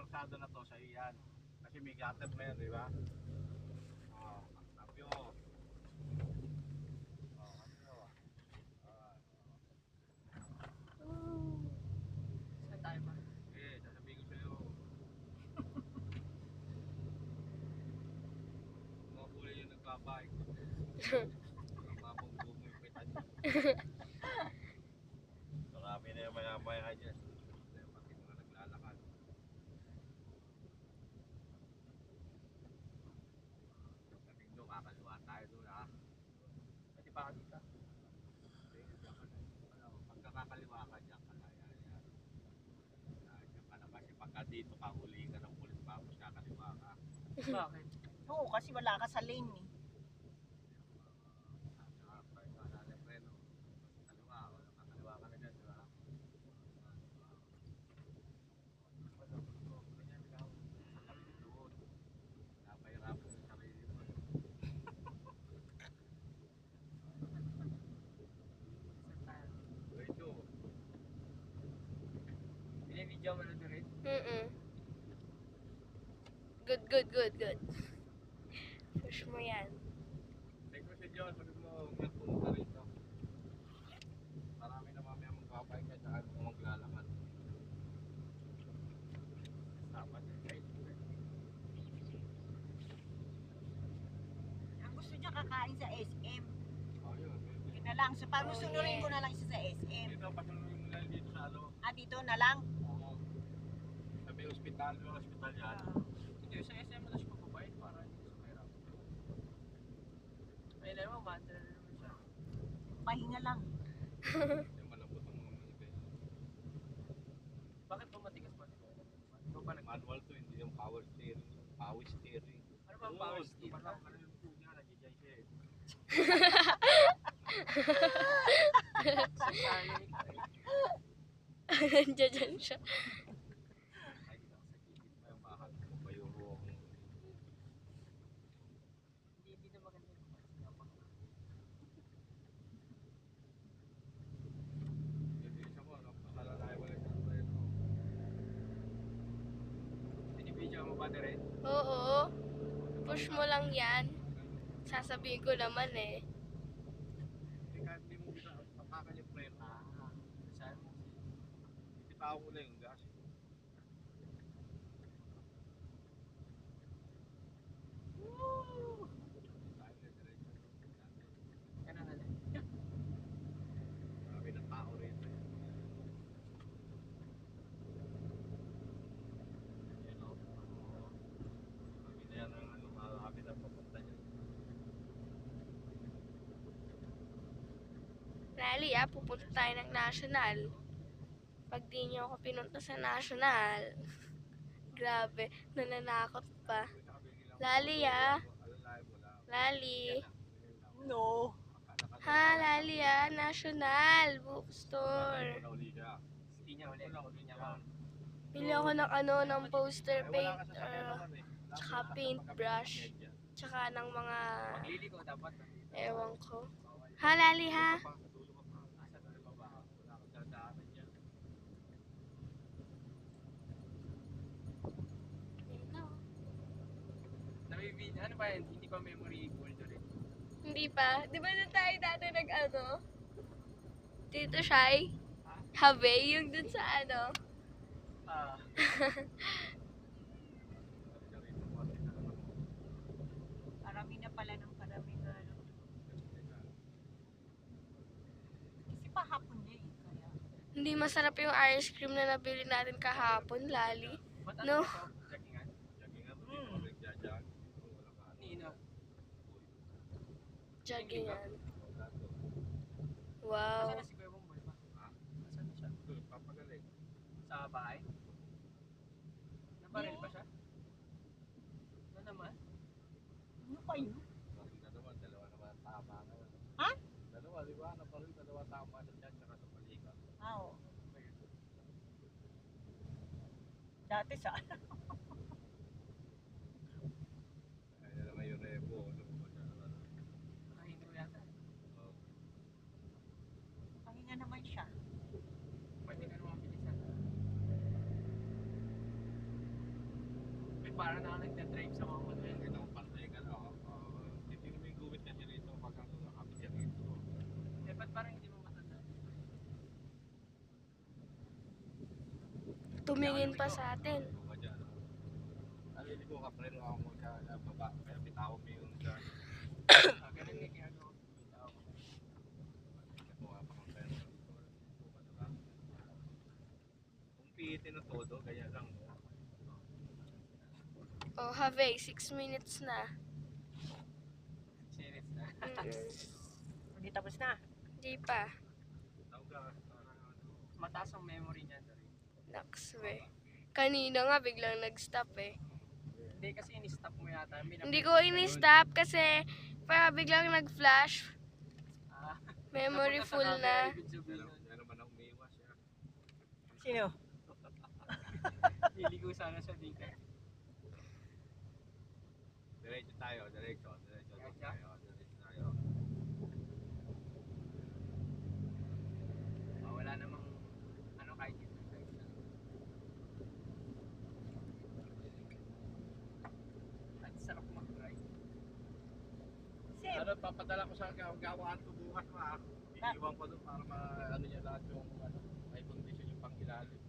kalsada na to, sa iyan. Kasi may gutter na yan, di ba? Oh, sabi mo. Oh, ano? Saan tayo ba? Okay, sasabihin ko sa'yo. Mga kulay yung nagbabike. Mamang bumo yung pitan nyo. Marami na yung maya-maya dyan. Pati mga naglalakad. Pagdating doon, kakaliwa tayo doon ha. Pwede pa ako dito. Pagkakakaliwa ka dyan, kalaya yan. Diyan ka na kasi pagka dito ka, huli ka ng pulis tapos kakaliwa ka. Bakit? Oo, kasi wala ka sa lane eh. Kakaliwa ka na dyan, di ba? Napahirapan yung sarili mo. Saan tayo? Ito, Binibidyo mo na rin? Good, good, good, good. Push mo yan. take mo si John, sabi mo, may pumunta rito. Marami na mamaya magpapay ka, tsaka kung maglalakad. Dapat eh, kahit Ang gusto niya kakain sa SM. oh, yun. Yun na lang. So, parang sunurin ko na lang isa sa SM. Dito, patuloy mo lang dito sa ano. Ah, dito na lang? Oo. Sa may ospital, may ospital yan. Hindi, sa SM mo na siya magbabayad para hindi sa pera. Ay, alam mo, matter na naman siya. Pahinga lang. Yung malambot ang mga manipel. Bakit ba matigas pa dito? Ikaw ba Manual to, hindi yung power steering. Power steering. Ano ba ang power Oo, steering? parang ano yung po niya, nandiyan siya eh. Saan tayo? Diyan siya. Ay, sa gilid pa yung mahal mo pa yung Hindi na maganda yung kapag isa mo, no? Malalaya wala siya sa tayo. binibidyo mo ba na rin? Oo. Push mo lang yan. Sasabihin ko naman eh. Kahit hindi mo bisa, papakan yung preno. Saan mo? Bitaw ko na yung gas. Yan ang alin. Marami ng tao rito. Yan o. Marami na yan ang ano, marami na papunta dyan. Rally pupunta tayo ng national. Pag di nyo ako pinunta sa national, grabe, nananakot pa. Lali Lali. No. Ha, Lali national bookstore. Hindi niya uli. Hindi niya ma. Bili ako ng ano, ng poster Wala paint, ka sa sakyan naman eh. tsaka paintbrush, tsaka ng mga, Maglili ko dapat. ewan ko. Ha, Lali ha? Asa na ba ba? Wala kang dadaanan dyan. Nabibidyo. Ano ba yan? Hindi pa memory folder rin. Hindi pa. Di ba na tayo dati nag-ano? Tito Shai? Habe, yung dun sa ano? Ah. Parami na pala ng parami na ano. Kasi pahapon niya eh. Kaya. Hindi masarap yung ice cream na nabili natin kahapon, Lali. Ba't No. ano ba ito? Jackingan? Jogging nga, hindi mo nagjajag. Wala ka ano. Nino. Jogging yan. Wala to. Wow. Asan na si Kuya Bumboy ba? Ha? Asan na siya? Ito, papagaling. Sa bahay? Nabaril pa siya? Ano naman? Ano pa yun? Baril na naman, dalawa naman tama ngayon. Ha? Dalawa, di ba? Nabaril, dalawa tama sa tiyan, tsaka sa balikat. Ah, oo. Dati sa Kaya na naman yung rebo, ano ba siya naman. Nakahinto yata. Oh. pahinga naman siya. Pwede ka naman bilisan. parang na nagda-drive sa mga motor. Ito ang parte ka na. Titingin mo yung guwit kasi rito pag ano nakapit yan rito. Eh, ba't parang hindi mo matanda? Tumingin pa sa atin. Ligo ka dyan. Naliligo ka pa rin ako mo sa baba. Kaya bitawan mo yung sa Ganun nga ginagawa ko. Bitaw. nakuha pa kang pera. Kung pihitin na todo, kaya lang. Oh, have 6 minutes na. Serious na. Hindi tapos na. Di pa. Tawag ka, parang ano. Mataas ang memory niya. Nakswe. Kanina nga biglang nag-stop eh. Hindi kasi in-stop mo yata. Hindi ko ini-stop kasi pa biglang nag-flash. Ah, Memory napunta sa full camera, na. ibig sabihin nun. Meron man ang umiiwas siya. Sino? Liligo sana siya dito. Diretso tayo, diretso. Diretso tayo, diretso tayo. Wala namang ano kahit dito. At sarap mag-drive. Sim. Ano, papadala ko sa gawaan ko bukas ma. Iiwan ko doon para ano niya lahat yung ano, may condition yung pang ilalim.